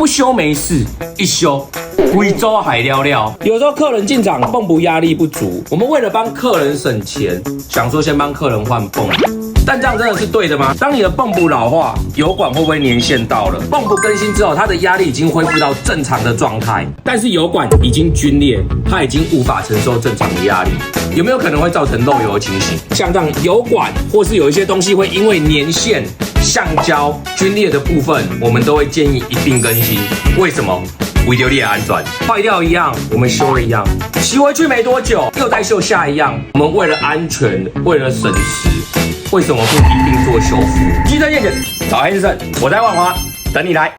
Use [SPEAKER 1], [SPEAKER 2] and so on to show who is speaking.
[SPEAKER 1] 不修没事，一修贵州海聊聊。有时候客人进场泵补压力不足，我们为了帮客人省钱，想说先帮客人换泵。但这样真的是对的吗？当你的泵补老化，油管会不会年限到了？泵补更新之后，它的压力已经恢复到正常的状态，但是油管已经皲裂，它已经无法承受正常的压力，有没有可能会造成漏油的情形？像这样油管或是有一些东西会因为年限、橡胶皲裂的部分，我们都会建议一并更新。为什么？为了你的安全，坏掉一样，我们修了一样，骑回去没多久，又再修下一样。我们为了安全，为了省时，为什么不一并做修复？记得验检，找黑先生，我在万华等你来。